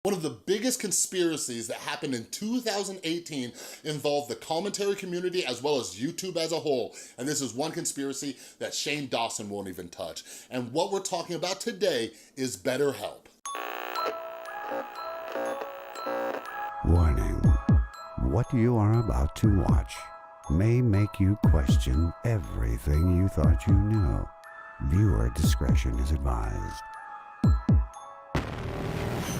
One of the biggest conspiracies that happened in 2018 involved the commentary community as well as YouTube as a whole. And this is one conspiracy that Shane Dawson won't even touch. And what we're talking about today is BetterHelp. Warning, what you are about to watch may make you question everything you thought you knew. Viewer discretion is advised.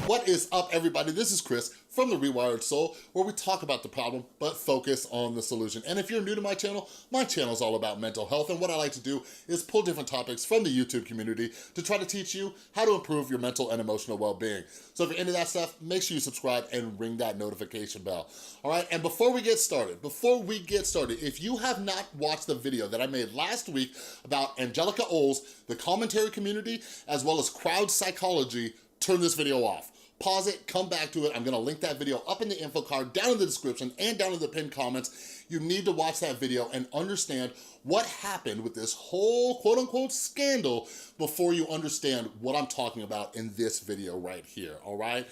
What is up, everybody? This is Chris from The Rewired Soul, where we talk about the problem, but focus on the solution. And if you're new to my channel is all about mental health, and what I like to do is pull different topics from the YouTube community to try to teach you how to improve your mental and emotional well-being. So if you're into that stuff, make sure you subscribe and ring that notification bell. All right, and before we get started, if you have not watched the video that I made last week about Angelica Oles, the commentary community, as well as crowd psychology, turn this video off. Pause it, come back to it. I'm gonna link that video up in the info card, down in the description, and down in the pinned comments. You need to watch that video and understand what happened with this whole quote-unquote scandal before you understand what I'm talking about in this video right here, all right?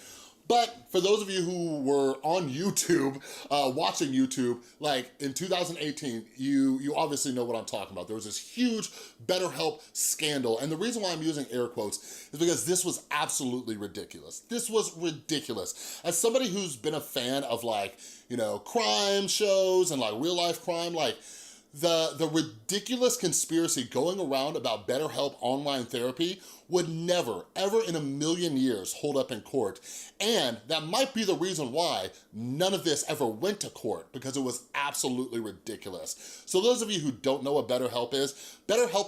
But for those of you who were on YouTube, watching YouTube, like in 2018, you obviously know what I'm talking about. There was this huge BetterHelp scandal. And the reason why I'm using air quotes is because this was absolutely ridiculous. This was ridiculous. As somebody who's been a fan of crime shows and real life crime, the ridiculous conspiracy going around about BetterHelp online therapy would never, ever in a million years hold up in court. And that might be the reason why none of this ever went to court, because it was absolutely ridiculous. So those of you who don't know what BetterHelp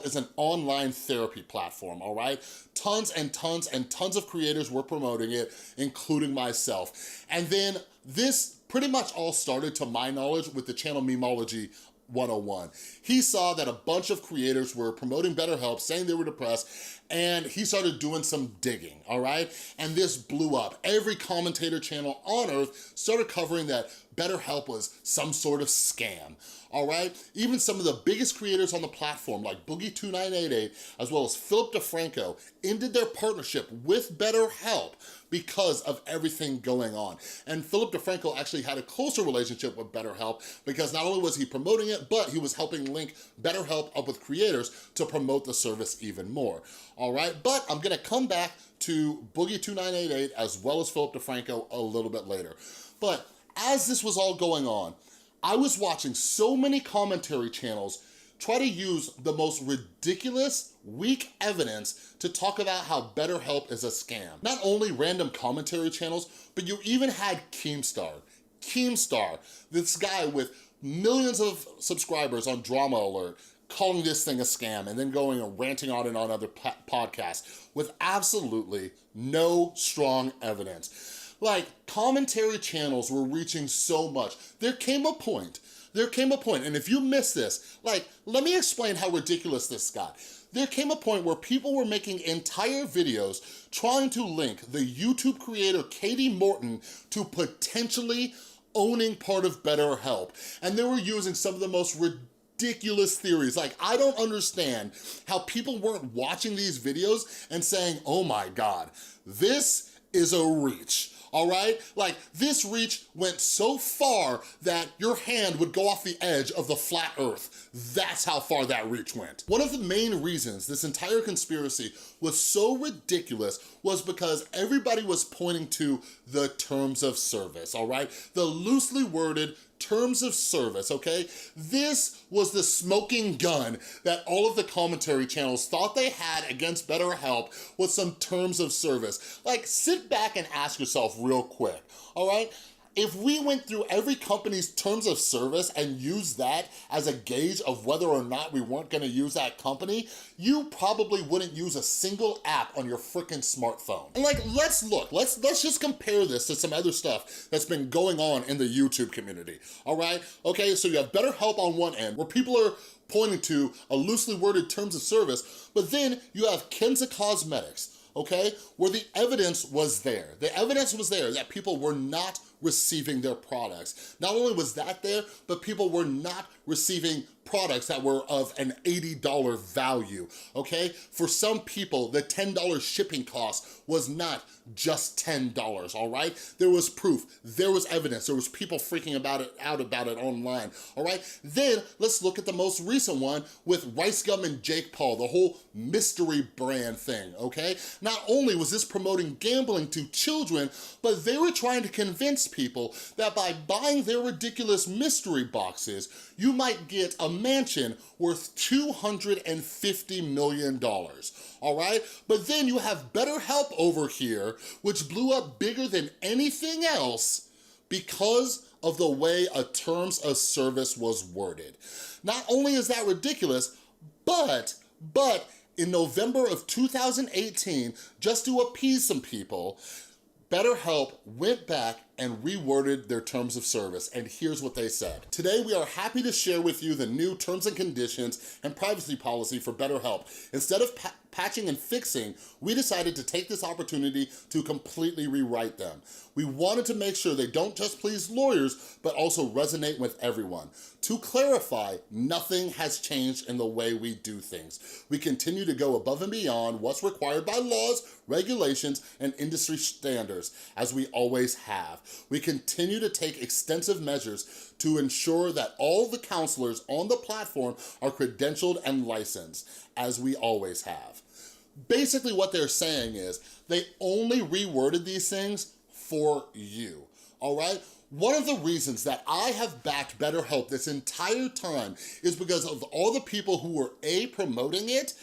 is an online therapy platform, all right? Tons and tons and tons of creators were promoting it, including myself. And then this pretty much all started, to my knowledge, with the channel Memology 101. He saw that a bunch of creators were promoting BetterHelp, saying they were depressed, and he started doing some digging, all right? And this blew up. Every commentator channel on earth started covering that BetterHelp was some sort of scam, all right? Even some of the biggest creators on the platform, like Boogie2988, as well as Philip DeFranco, ended their partnership with BetterHelp because of everything going on. And Philip DeFranco actually had a closer relationship with BetterHelp because not only was he promoting it, but he was helping link BetterHelp up with creators to promote the service even more, all right? But I'm gonna come back to Boogie2988 as well as Philip DeFranco a little bit later. But as this was all going on, I was watching so many commentary channels try to use the most ridiculous, weak evidence to talk about how BetterHelp is a scam. Not only random commentary channels, but you even had Keemstar, this guy with millions of subscribers on Drama Alert, calling this thing a scam and then going and ranting on and on other podcasts with absolutely no strong evidence. Commentary channels were reaching so much. There came a point, and if you missed this, let me explain how ridiculous this got. There came a point where people were making entire videos trying to link the YouTube creator Katie Morton to potentially owning part of BetterHelp. And they were using some of the most ridiculous theories. I don't understand how people weren't watching these videos and saying, oh my God, this is a reach. All right? This reach went so far that your hand would go off the edge of the flat earth. That's how far that reach went. One of the main reasons this entire conspiracy was so ridiculous was because everybody was pointing to the terms of service, all right? The loosely worded terms of service, okay? This was the smoking gun that all of the commentary channels thought they had against BetterHelp with some terms of service. Sit back and ask yourself real quick, all right? If we went through every company's terms of service and used that as a gauge of whether or not we weren't gonna use that company, you probably wouldn't use a single app on your freaking smartphone. And let's just compare this to some other stuff that's been going on in the YouTube community, all right? Okay, so you have BetterHelp on one end, where people are pointing to a loosely worded terms of service, but then you have Kenza Cosmetics, okay, where the evidence was there. The evidence was there that people were not receiving their products. Not only was that there, but people were not receiving products that were of an $80 value, okay? For some people, the $10 shipping cost was not just $10, all right? There was proof, there was evidence, there was people freaking out about it online, all right? Then let's look at the most recent one with Rice Gum and Jake Paul, the whole mystery brand thing, okay? Not only was this promoting gambling to children, but they were trying to convince people that by buying their ridiculous mystery boxes, you might get a mansion worth $250 million, all right? But then you have BetterHelp over here, which blew up bigger than anything else because of the way a terms of service was worded. Not only is that ridiculous, but in November of 2018, just to appease some people, BetterHelp went back and reworded their terms of service, and here's what they said. Today, we are happy to share with you the new terms and conditions and privacy policy for BetterHelp. Instead of patching and fixing, we decided to take this opportunity to completely rewrite them. We wanted to make sure they don't just please lawyers, but also resonate with everyone. To clarify, nothing has changed in the way we do things. We continue to go above and beyond what's required by laws, regulations, and industry standards, as we always have. We continue to take extensive measures to ensure that all the counselors on the platform are credentialed and licensed, as we always have. Basically what they're saying is they only reworded these things for you, all right? One of the reasons that I have backed BetterHelp this entire time is because of all the people who were A, promoting it,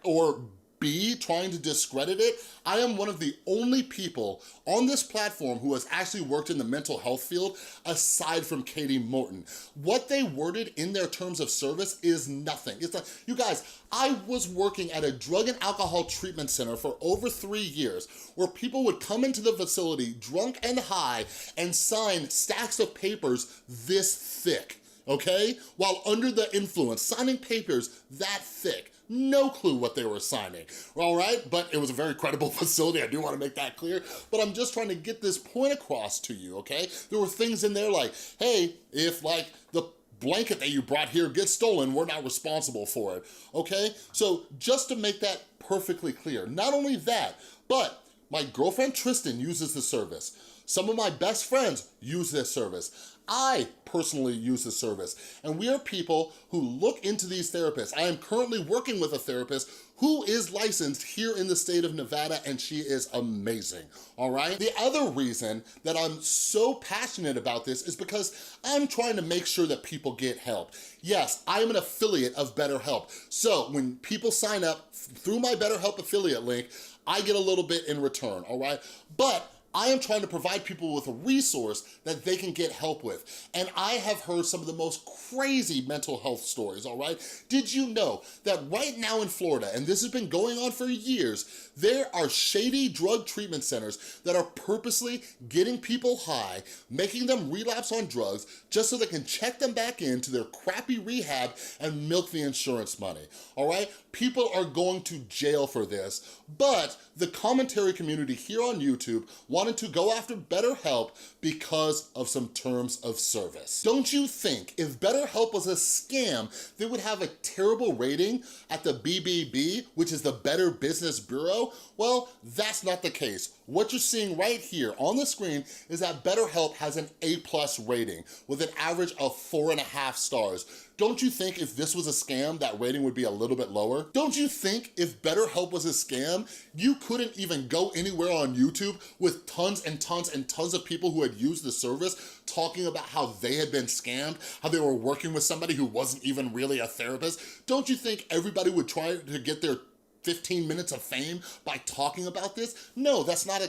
or B, trying to discredit it. I am one of the only people on this platform who has actually worked in the mental health field aside from Katie Morton. What they worded in their terms of service is nothing. It's like, you guys, I was working at a drug and alcohol treatment center for over 3 years where people would come into the facility drunk and high and sign stacks of papers this thick, okay? While under the influence, signing papers that thick. No clue what they were signing, all right? But it was a very credible facility, I do wanna make that clear, but I'm just trying to get this point across to you, okay? There were things in there like, hey, if like the blanket that you brought here gets stolen, we're not responsible for it, okay? So just to make that perfectly clear, not only that, but my girlfriend Tristan uses the service. Some of my best friends use this service. I personally use the service, and we are people who look into these therapists. I am currently working with a therapist who is licensed here in the state of Nevada, and she is amazing, all right? The other reason that I'm so passionate about this is because I'm trying to make sure that people get help. Yes, I am an affiliate of BetterHelp, so when people sign up through my BetterHelp affiliate link, I get a little bit in return, all right? But I am trying to provide people with a resource that they can get help with. And I have heard some of the most crazy mental health stories, all right? Did you know that right now in Florida, and this has been going on for years, there are shady drug treatment centers that are purposely getting people high, making them relapse on drugs just so they can check them back into their crappy rehab and milk the insurance money, all right? People are going to jail for this, but the commentary community here on YouTube wanted to go after BetterHelp because of some terms of service. Don't you think if BetterHelp was a scam, they would have a terrible rating at the BBB, which is the Better Business Bureau? Well, that's not the case. What you're seeing right here on the screen is that BetterHelp has an A+ rating with an average of 4.5 stars. Don't you think if this was a scam, that rating would be a little bit lower? Don't you think if BetterHelp was a scam, you couldn't even go anywhere on YouTube with tons and tons and tons of people who had used the service talking about how they had been scammed, how they were working with somebody who wasn't even really a therapist? Don't you think everybody would try to get their 15 minutes of fame by talking about this? No, that's not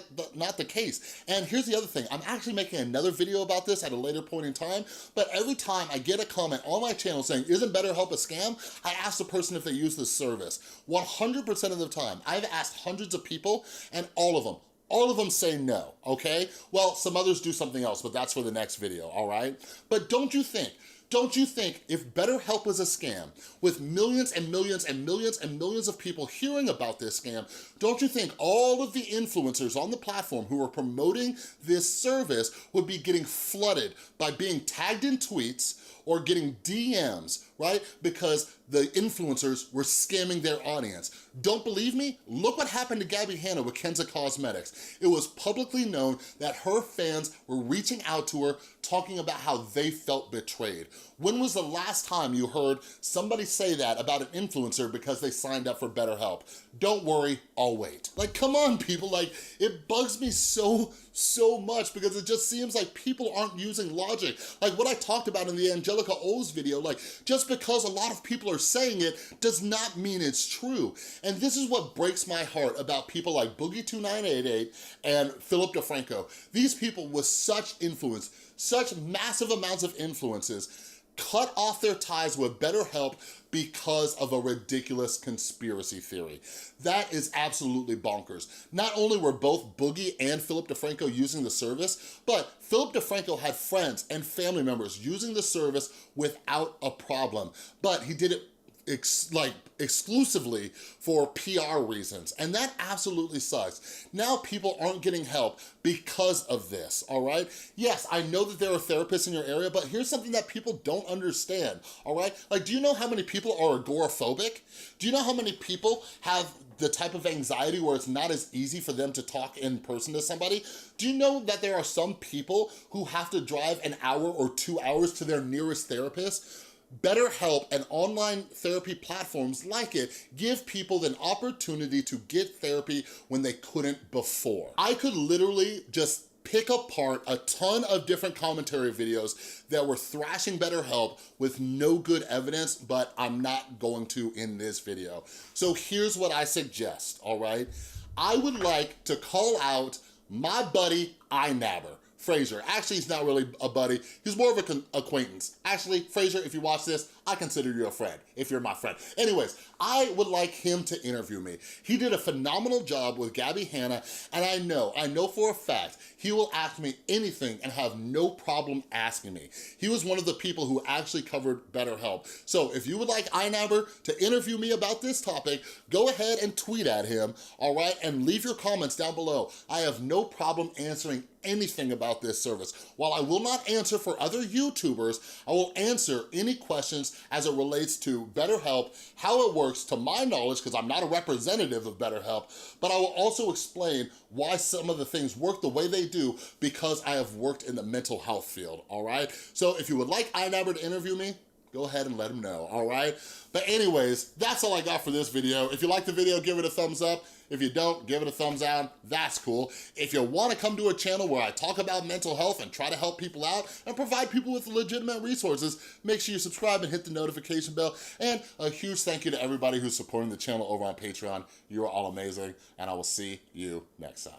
the case. And here's the other thing. I'm actually making another video about this at a later point in time, but every time I get a comment on my channel saying, isn't BetterHelp a scam? I ask the person if they use this service. 100% of the time, I've asked hundreds of people, and all of them say no, okay? Well, some others do something else, but that's for the next video, all right? But don't you think Don't you think if BetterHelp was a scam, with millions and millions and millions and millions of people hearing about this scam, don't you think all of the influencers on the platform who are promoting this service would be getting flooded by being tagged in tweets or getting DMs, right? Because the influencers were scamming their audience. Don't believe me? Look what happened to Gabby Hanna with Kenza Cosmetics. It was publicly known that her fans were reaching out to her talking about how they felt betrayed. When was the last time you heard somebody say that about an influencer because they signed up for BetterHelp? Don't worry, I'll wait. Like, come on, people. Like, it bugs me so much because it just seems like people aren't using logic. Like what I talked about in the Angelica O's video, like just because a lot of people are saying it does not mean it's true. And this is what breaks my heart about people like Boogie2988 and Philip DeFranco. These people with such influence, such massive amounts of influences, cut off their ties with BetterHelp because of a ridiculous conspiracy theory. That is absolutely bonkers. Not only were both Boogie and Philip DeFranco using the service, but Philip DeFranco had friends and family members using the service without a problem, but he did it exclusively for PR reasons, and that absolutely sucks. Now people aren't getting help because of this, all right? Yes, I know that there are therapists in your area, but here's something that people don't understand, all right? Like, do you know how many people are agoraphobic? Do you know how many people have the type of anxiety where it's not as easy for them to talk in person to somebody? Do you know that there are some people who have to drive an hour or 2 hours to their nearest therapist? BetterHelp and online therapy platforms like it give people an opportunity to get therapy when they couldn't before. I could literally just pick apart a ton of different commentary videos that were thrashing BetterHelp with no good evidence, but I'm not going to in this video. So here's what I suggest, all right? I would like to call out my buddy iNabber. Fraser. Actually, he's not really a buddy. He's more of an acquaintance. Actually, Fraser, if you watch this, I consider you a friend, if you're my friend. Anyways, I would like him to interview me. He did a phenomenal job with Gabby Hanna, and I know for a fact, he will ask me anything and have no problem asking me. He was one of the people who actually covered BetterHelp. So if you would like iNabber to interview me about this topic, go ahead and tweet at him, all right? And leave your comments down below. I have no problem answering anything about this service. While I will not answer for other YouTubers, I will answer any questions as it relates to BetterHelp, how it works to my knowledge, because I'm not a representative of BetterHelp, but I will also explain why some of the things work the way they do because I have worked in the mental health field, all right? So if you would like iNabber to interview me, go ahead and let him know, all right? But anyways, that's all I got for this video. If you like the video, give it a thumbs up. If you don't, give it a thumbs down. That's cool. If you want to come to a channel where I talk about mental health and try to help people out and provide people with legitimate resources, make sure you subscribe and hit the notification bell. And a huge thank you to everybody who's supporting the channel over on Patreon. You are all amazing, and I will see you next time.